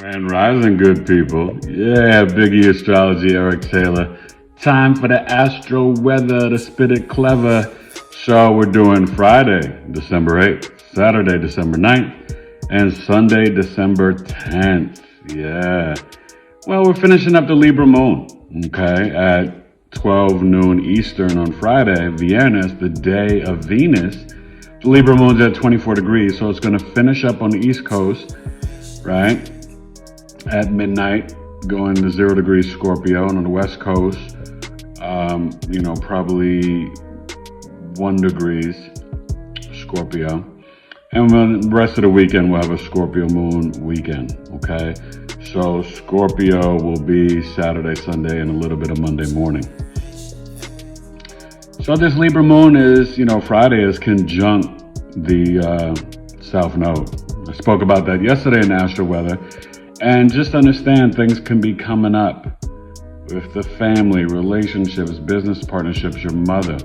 Grand Rising, good people. Yeah, BigEAstrology, Eric Taylor. Time for the Astro Weather, the Spit It Clever show. We're doing Friday, December 8th, Saturday, December 9th, and Sunday, December 10th. Yeah. Well, we're finishing up the Libra moon, okay, at 12 noon Eastern on Friday, Viernes, the day of Venus. The Libra moon's at 24 degrees, so it's going to finish up on the East Coast, right? At midnight, going to 0 degrees Scorpio, and on the West Coast, probably 1 degrees Scorpio. And then the rest of the weekend, we'll have a Scorpio Moon weekend, okay? So Scorpio will be Saturday, Sunday, and a little bit of Monday morning. So this Libra moon is, Friday is conjunct the South Node. I spoke about that yesterday in Astro-Weather. And just understand things can be coming up with the family, relationships, business partnerships, your mother.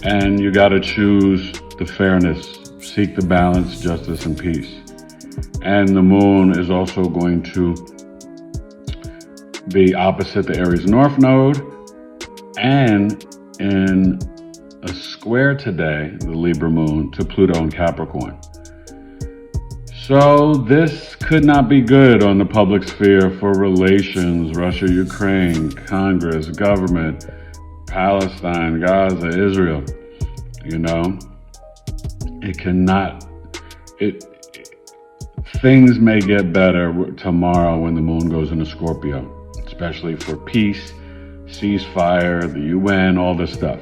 And you got to choose the fairness, seek the balance, justice, and peace. And the moon is also going to be opposite the Aries North Node and in a square today, the Libra moon, to Pluto and Capricorn. So this could not be good on the public sphere for relations, Russia, Ukraine, Congress, government, Palestine, Gaza, Israel. Things may get better tomorrow when the moon goes into Scorpio, especially for peace, ceasefire, the UN, all this stuff.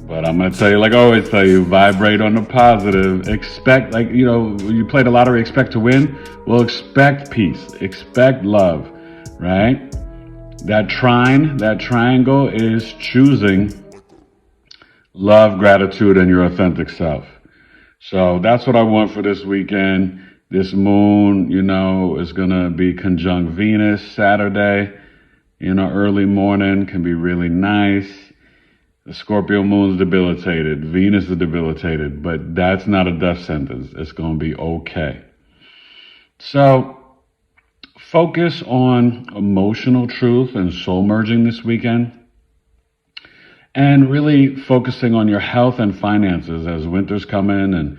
But I'm going to tell you, like I always tell you, vibrate on the positive. Expect, you played the lottery, expect to win. Well, expect peace, expect love, right? That triangle is choosing love, gratitude, and your authentic self. So that's what I want for this weekend. This moon, is going to be conjunct Venus Saturday. Early morning can be really nice. The Scorpio moon's debilitated. Venus is debilitated, but that's not a death sentence. It's going to be okay. So focus on emotional truth and soul merging this weekend. And really focusing on your health and finances as winter's coming and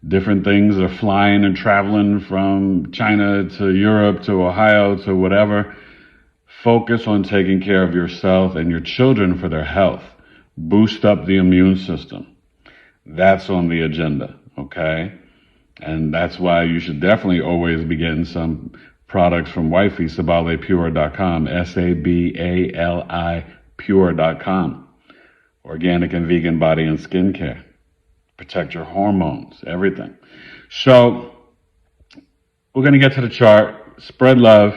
different things are flying and traveling from China to Europe to Ohio to whatever. Focus on taking care of yourself and your children for their health. Boost up the immune system. That's on the agenda, okay? And that's why you should definitely always be getting some products from Wifey, SabalePure.com, SABALI Pure.com. Organic and vegan body and skincare. Protect your hormones, everything. So we're going to get to the chart, spread love,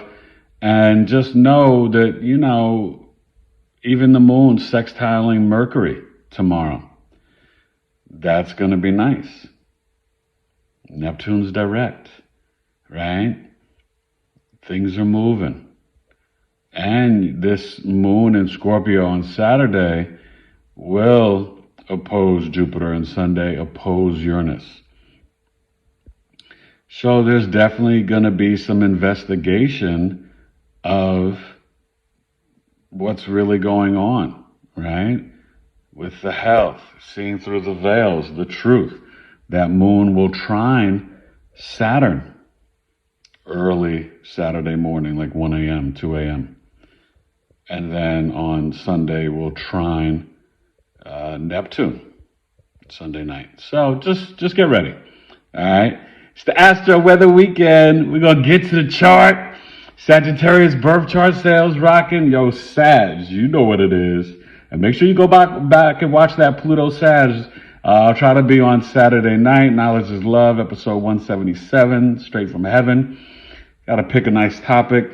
and just know that, even the moon sextiling Mercury tomorrow. That's going to be nice. Neptune's direct, right? Things are moving. And this moon in Scorpio on Saturday will oppose Jupiter and Sunday oppose Uranus. So there's definitely going to be some investigation of what's really going on, right? With the health, seeing through the veils, the truth. That moon will trine Saturn early Saturday morning, like 1 a.m., 2 a.m. And then on Sunday, we'll trine Neptune Sunday night. So just get ready, all right? It's the Astro Weather Weekend. We're going to get to the chart. Sagittarius birth chart sales rocking. Yo, Sag, you know what it is. And make sure you go back and watch that Pluto Sag. I'll try to be on Saturday night. Knowledge is Love, episode 177, straight from heaven. Got to pick a nice topic.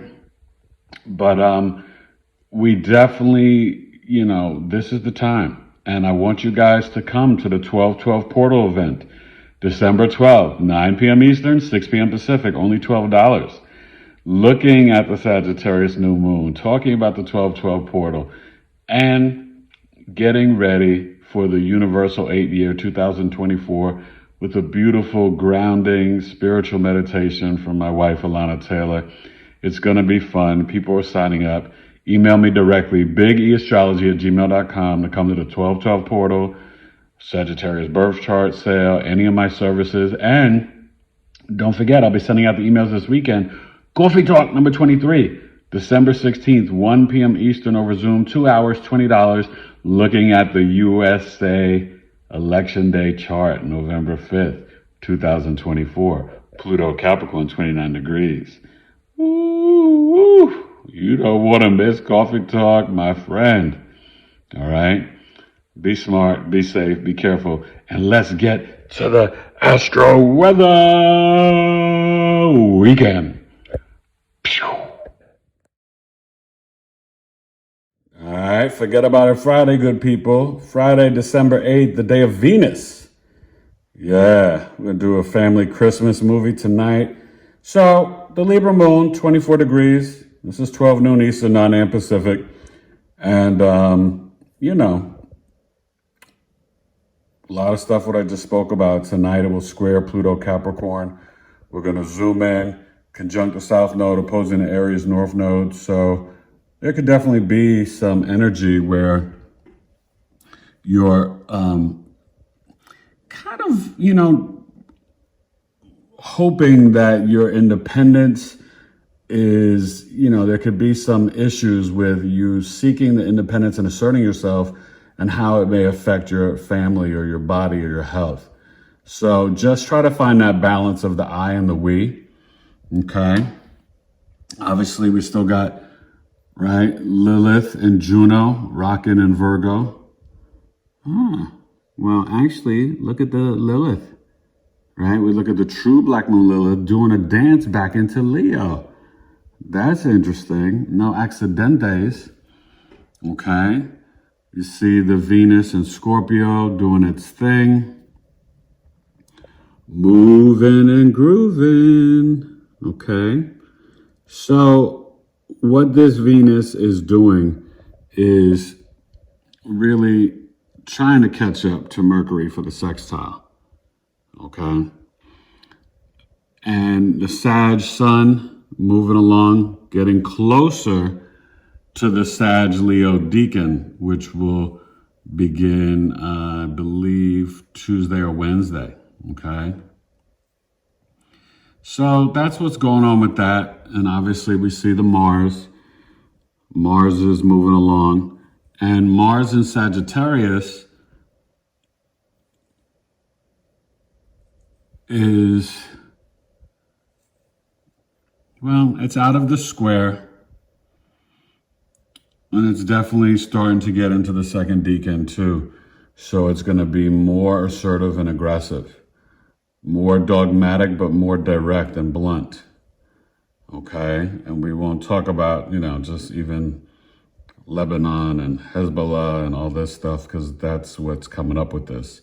But we definitely, this is the time. And I want you guys to come to the 12/12 portal event. December 12th, 9 p.m. Eastern, 6 p.m. Pacific, only $12. Looking at the Sagittarius new moon, talking about the 12/12 portal, and getting ready for the Universal 8-year 2024 with a beautiful grounding spiritual meditation from my wife, Alana Taylor. It's going to be fun. People are signing up. Email me directly, BigEAstrology@gmail.com, to come to the 1212 portal, Sagittarius birth chart sale, any of my services. And don't forget, I'll be sending out the emails this weekend. Coffee Talk number 23, December 16th, 1 p.m. Eastern over Zoom, 2 hours, $20, looking at the USA Election Day chart, November 5th, 2024. Pluto Capricorn, 29 degrees. Ooh, you don't want to miss Coffee Talk, my friend. All right? Be smart, be safe, be careful, and let's get to the Astro-Weather Weekend. Pew. All right, forget about it Friday, good people. Friday, December 8th, the day of Venus. Yeah, we're going to do a family Christmas movie tonight. So, the Libra moon, 24 degrees. This is 12 noon Eastern, 9 a.m. Pacific. And, you know, a lot of stuff what I just spoke about. Tonight it will square Pluto Capricorn. We're going to zoom in, conjunct the South Node, opposing the Aries North Node. So there could definitely be some energy where you're kind of, you know, hoping that your independence is, you know, there could be some issues with you seeking the independence and asserting yourself and how it may affect your family or your body or your health. So just try to find that balance of the I and the we, okay? Obviously, we still got, right, Lilith and Juno rocking in Virgo. Well, actually, look at the Lilith, right? We look at the true Black Moon Lilith doing a dance back into Leo. That's interesting. No accidentes, okay? You see the Venus and Scorpio doing its thing. Moving and grooving. Okay. So what this Venus is doing is really trying to catch up to Mercury for the sextile. Okay. And the Sag Sun moving along, getting closer to the Sag Leo Deacon, which will begin, I believe, Tuesday or Wednesday, okay? So that's what's going on with that. And obviously we see the Mars. Mars is moving along. And Mars in Sagittarius is, well, it's out of the square. And it's definitely starting to get into the second decan too. So it's going to be more assertive and aggressive, more dogmatic, but more direct and blunt. Okay. And we won't talk about, you know, just even Lebanon and Hezbollah and all this stuff, because that's what's coming up with this.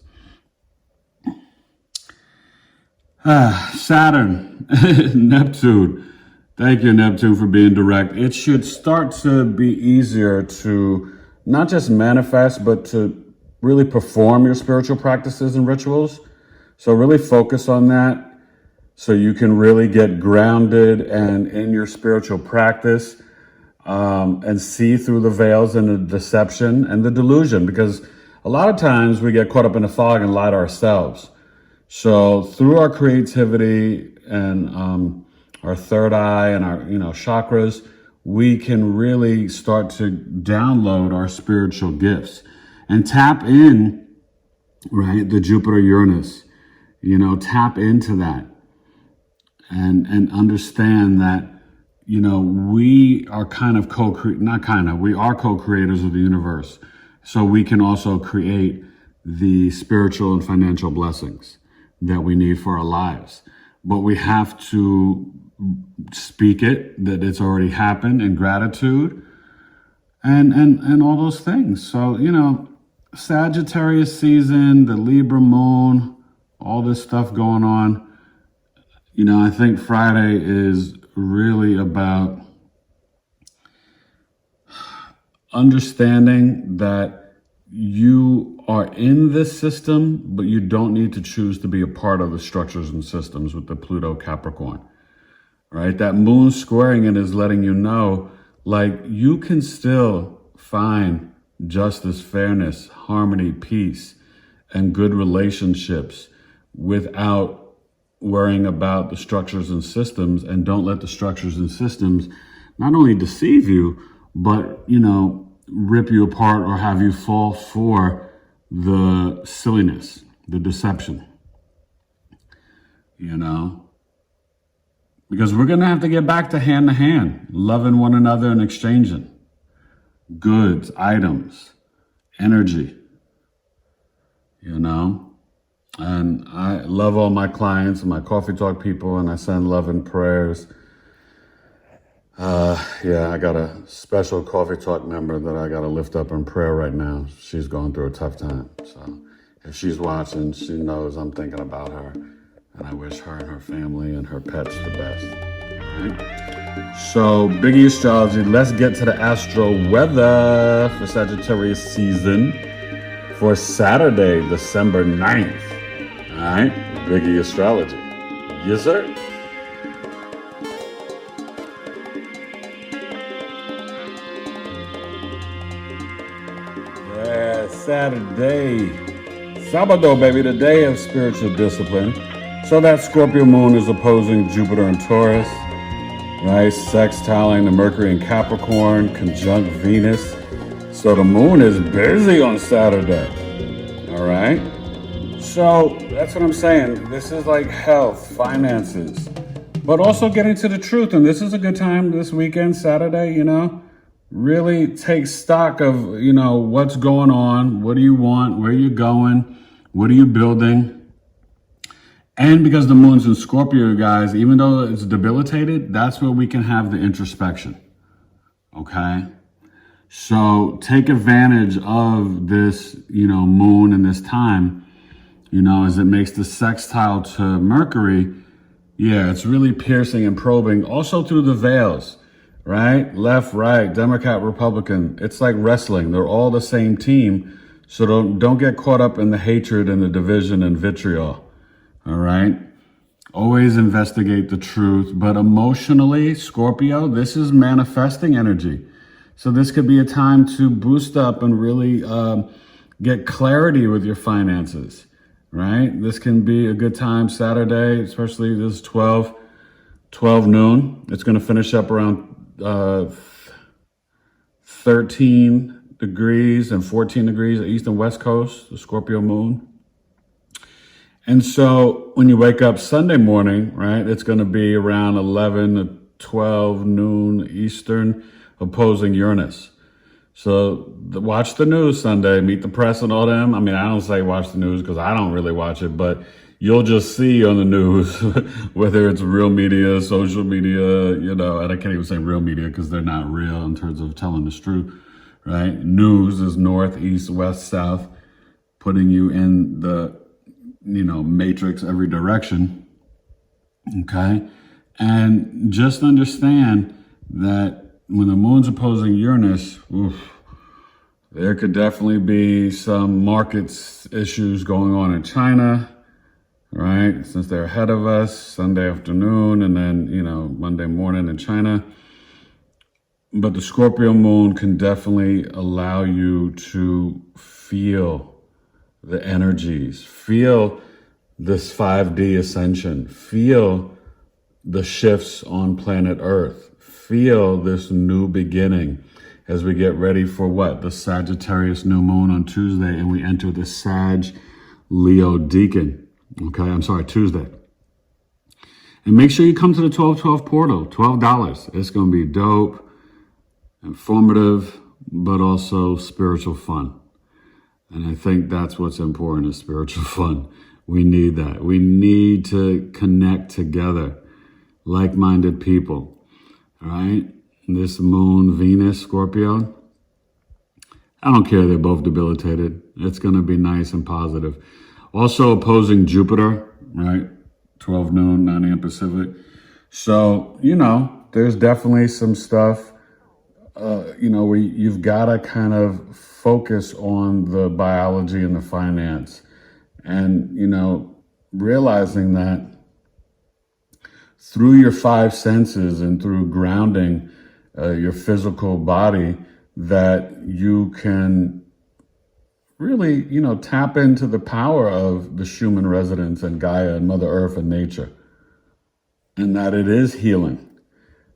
Saturn, Neptune. Thank you, Neptune, for being direct. It should start to be easier to not just manifest, but to really perform your spiritual practices and rituals. So really focus on that so you can really get grounded and in your spiritual practice, and see through the veils and the deception and the delusion, because a lot of times we get caught up in the fog and lie to ourselves. So through our creativity and our third eye and our, you know, chakras, we can really start to download our spiritual gifts and tap in, right, the Jupiter Uranus, you know, tap into that and understand that, you know, we are kind of we are co-creators of the universe. So we can also create the spiritual and financial blessings that we need for our lives. But we have to speak it, that it's already happened, in gratitude and all those things. So, you know, Sagittarius season, the Libra moon, all this stuff going on. You know, I think Friday is really about understanding that you are in this system, but you don't need to choose to be a part of the structures and systems with the Pluto Capricorn, right? That moon squaring it is letting you know, like, you can still find justice, fairness, harmony, peace, and good relationships without worrying about the structures and systems. And don't let the structures and systems not only deceive you, but, rip you apart or have you fall for the silliness, the deception, because we're going to have to get back to hand, loving one another and exchanging goods, items, energy, and I love all my clients and my coffee talk people, and I send love and prayers. I got a special coffee talk member that I got to lift up in prayer right now. She's going through a tough time. So if she's watching, she knows I'm thinking about her, and I wish her and her family and her pets the best. All right. So BigEAstrology, let's get to the astro weather for Sagittarius season for Saturday, December 9th. All right. BigEAstrology. Yes, sir. Saturday, Sabado, baby, the day of spiritual discipline. So that Scorpio Moon is opposing Jupiter and Taurus, right? Sextiling the Mercury and Capricorn, conjunct Venus. So the Moon is busy on Saturday, all right? So that's what I'm saying. This is like health, finances, but also getting to the truth. And this is a good time this weekend, Saturday, really take stock of, what's going on, what do you want, where you going, what are you building? And because the moon's in Scorpio, guys, even though it's debilitated, that's where we can have the introspection, okay? So take advantage of this, moon and this time, as it makes the sextile to Mercury. Yeah, it's really piercing and probing, also through the veils. Right? Left, right, Democrat, Republican. It's like wrestling. They're all the same team. So don't get caught up in the hatred and the division and vitriol. All right? Always investigate the truth. But emotionally, Scorpio, this is manifesting energy. So this could be a time to boost up and really get clarity with your finances. Right? This can be a good time Saturday, especially this 12 noon. It's going to finish up around 13 degrees and 14 degrees at east and west coast, the Scorpio moon. And so when you wake up Sunday morning, right, it's going to be around 11 to 12 noon Eastern, opposing Uranus. So watch the news Sunday, meet the press and all them. I mean, I don't say watch the news because I don't really watch it, but you'll just see on the news, whether it's real media, social media, and I can't even say real media because they're not real in terms of telling the truth, right? News is north, east, west, south, putting you in the, matrix every direction, okay? And just understand that when the moon's opposing Uranus, there could definitely be some markets issues going on in China, right? Since they're ahead of us, Sunday afternoon, and then, Monday morning in China. But the Scorpio moon can definitely allow you to feel the energies, feel this 5D ascension, feel the shifts on planet Earth, feel this new beginning as we get ready for what? The Sagittarius new moon on Tuesday, and we enter the Sag Leo Deacon. Okay, Tuesday. And make sure you come to the 1212 portal, $12. It's going to be dope, informative, but also spiritual fun. And I think that's what's important, is spiritual fun. We need that. We need to connect together, like-minded people, all right? This moon, Venus, Scorpio, I don't care. They're both debilitated. It's going to be nice and positive. Also opposing Jupiter, right? 12 noon, 9 a.m. Pacific. So, there's definitely some stuff where you've got to kind of focus on the biology and the finance, and realizing that through your five senses and through grounding your physical body, that you can really, tap into the power of the Schumann resonance and Gaia and Mother Earth and nature, and that it is healing.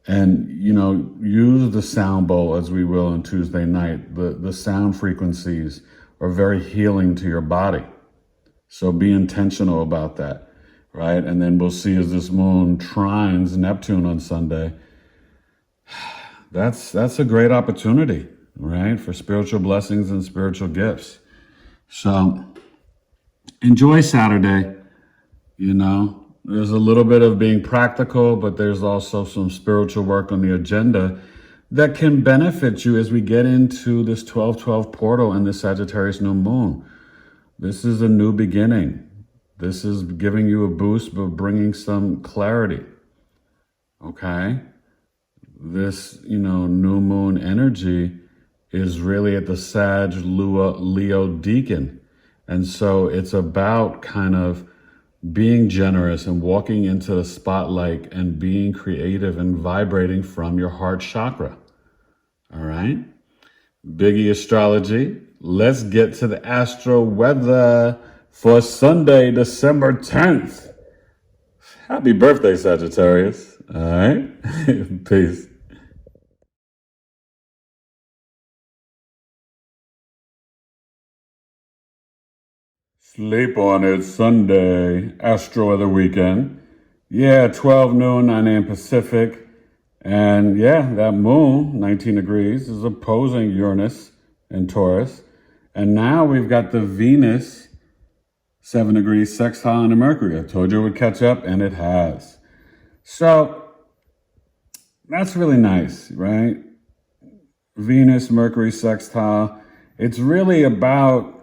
And, use the sound bowl as we will on Tuesday night. The sound frequencies are very healing to your body. So be intentional about that, right? And then we'll see as this moon trines Neptune on Sunday. That's a great opportunity, right? For spiritual blessings and spiritual gifts. So enjoy Saturday, There's a little bit of being practical, but there's also some spiritual work on the agenda that can benefit you as we get into this 12/12 portal and the Sagittarius new moon. This is a new beginning. This is giving you a boost, but bringing some clarity. Okay? This, new moon energy is really at the Sag Leo Deacon. And so it's about kind of being generous and walking into the spotlight and being creative and vibrating from your heart chakra. All right. BigEAstrology. Let's get to the astro weather for Sunday, December 10th. Happy birthday, Sagittarius. All right. Peace. Sleep on it, Sunday, Astro-Weather Weekend. Yeah, 12 noon, 9 a.m. Pacific. And yeah, that moon, 19 degrees, is opposing Uranus in Taurus. And now we've got the Venus, 7 degrees, sextile into Mercury. I told you it would catch up, and it has. So that's really nice, right? Venus, Mercury, sextile. It's really about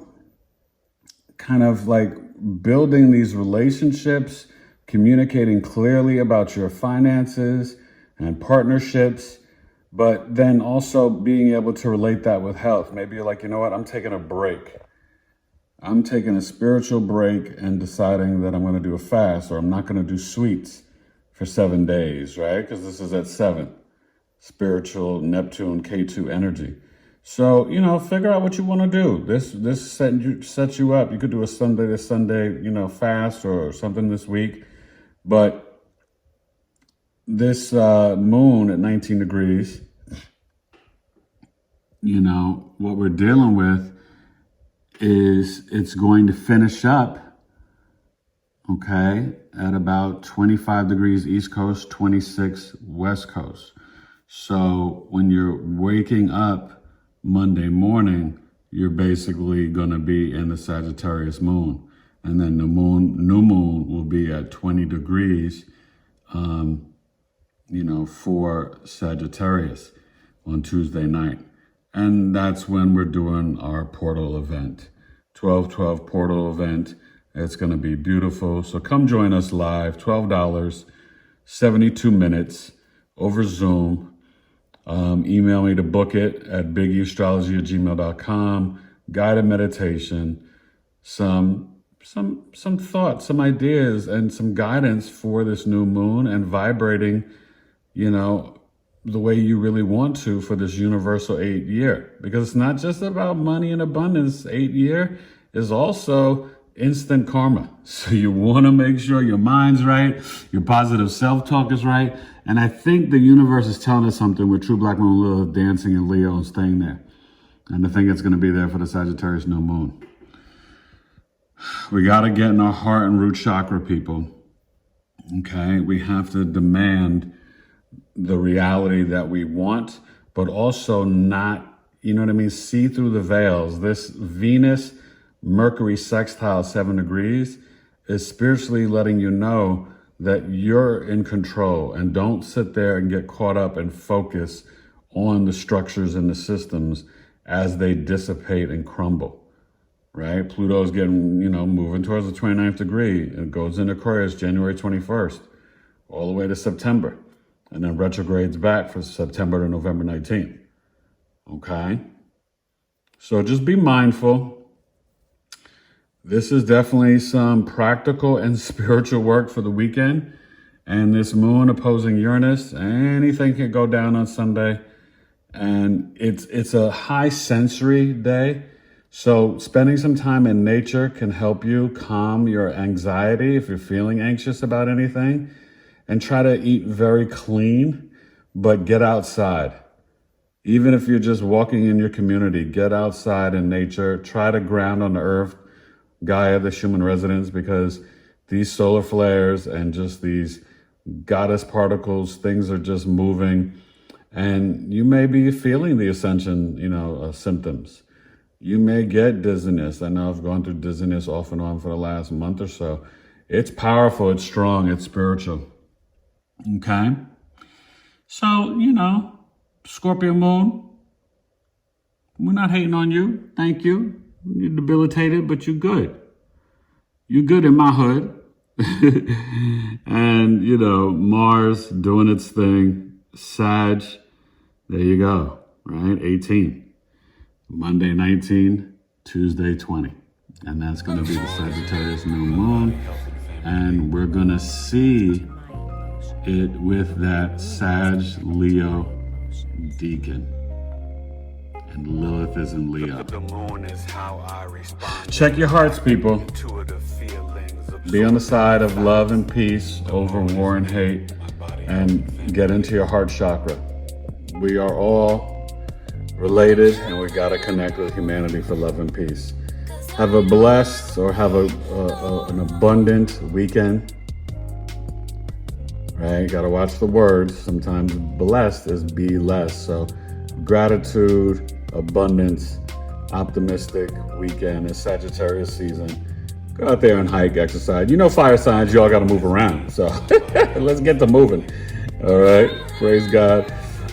kind of like building these relationships, communicating clearly about your finances and partnerships, but then also being able to relate that with health. Maybe you're like, you know what, I'm taking a break. I'm taking a spiritual break and deciding that I'm going to do a fast, or I'm not going to do sweets for 7 days, right? Because this is at 7, spiritual Neptune K2 energy. So, figure out what you want to do. This sets you up. You could do a Sunday to Sunday, fast or something this week. But this moon at 19 degrees, what we're dealing with is it's going to finish up, okay, at about 25 degrees East Coast, 26 West Coast. So when you're waking up Monday morning, you're basically going to be in the Sagittarius moon. And then the new moon will be at 20 degrees, for Sagittarius on Tuesday night. And that's when we're doing our portal event, 12/12 portal event. It's going to be beautiful. So come join us live, $12, 72 minutes over Zoom. Email me to book it at BigEAstrology@gmail.com. Guided meditation, some thoughts, some ideas, and some guidance for this new moon, and vibrating, the way you really want to for this universal 8 year. Because it's not just about money and abundance. 8 year is also instant karma. So you want to make sure your mind's right, your positive self-talk is right. And I think the universe is telling us something with True Black Moon Lilith dancing in Leo and staying there. And I think it's going to be there for the Sagittarius new moon. We got to get in our heart and root chakra, people. Okay? We have to demand the reality that we want, but also not, see through the veils. This Venus Mercury sextile 7 degrees is spiritually letting you know that you're in control, and don't sit there and get caught up and focus on the structures and the systems as they dissipate and crumble, right? Pluto's getting, moving towards the 29th degree. It goes into Aquarius January 21st, all the way to September, and then retrogrades back from September to November 19th. Okay? So just be mindful. This is definitely some practical and spiritual work for the weekend. And this moon opposing Uranus, anything can go down on Sunday. And it's a high sensory day. So spending some time in nature can help you calm your anxiety if you're feeling anxious about anything. And try to eat very clean, but get outside. Even if you're just walking in your community, get outside in nature. Try to ground on the earth, Gaia, the human residence, because these solar flares and just these goddess particles, things are just moving. And you may be feeling the ascension, symptoms. You may get dizziness. I know I've gone through dizziness off and on for the last month or so. It's powerful, it's strong, it's spiritual. Okay? So, Scorpio Moon, we're not hating on you. Thank you. You're debilitated, but you're good. You're good in my hood. And, Mars doing its thing. Sag, there you go, right? 18. Monday 19, Tuesday 20. And that's going to be the Sagittarius new moon. And we're going to see it with that Sag Leo deacon. And Lilith is in Leo. Check your hearts, people. Be on the side of love and peace over war and hate, and get into your heart chakra. We are all related, and we got to connect with humanity for love and peace. Have a blessed or have an abundant weekend. Right? Got to watch the words. Sometimes blessed is be less. So gratitude, abundance, optimistic weekend. It's Sagittarius season. Go out there and hike, exercise. Fire signs, y'all got to move around. So let's get to moving. All right. Praise God.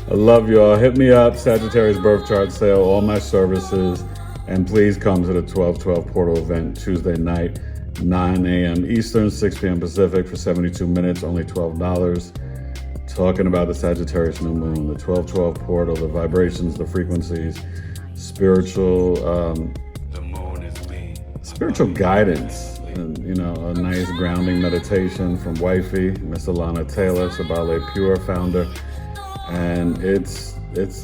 I love y'all. Hit me up. Sagittarius birth chart sale, all my services. And please come to the 1212 portal event Tuesday night, 9 a.m. Eastern, 6 p.m. Pacific for 72 minutes, only $12. Talking about the Sagittarius new moon, the 1212 portal, the vibrations, the frequencies, spiritual guidance, and a nice grounding meditation from wifey, Miss Alana Taylor, Sabale Pure founder. And it's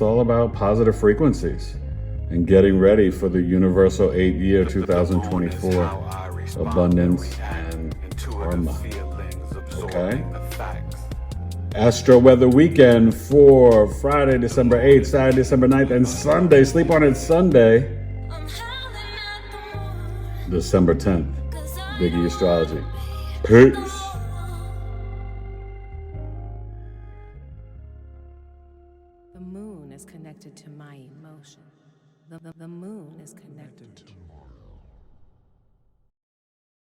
all about positive frequencies and getting ready for the universal 8-year 2024 abundance and karma. Okay? Astro-Weather Weekend for Friday, December 8th, Saturday, December 9th, and Sunday. Sleep on it Sunday, December 10th. BigEAstrology. Peace. The moon is connected to my emotion. The moon is connected to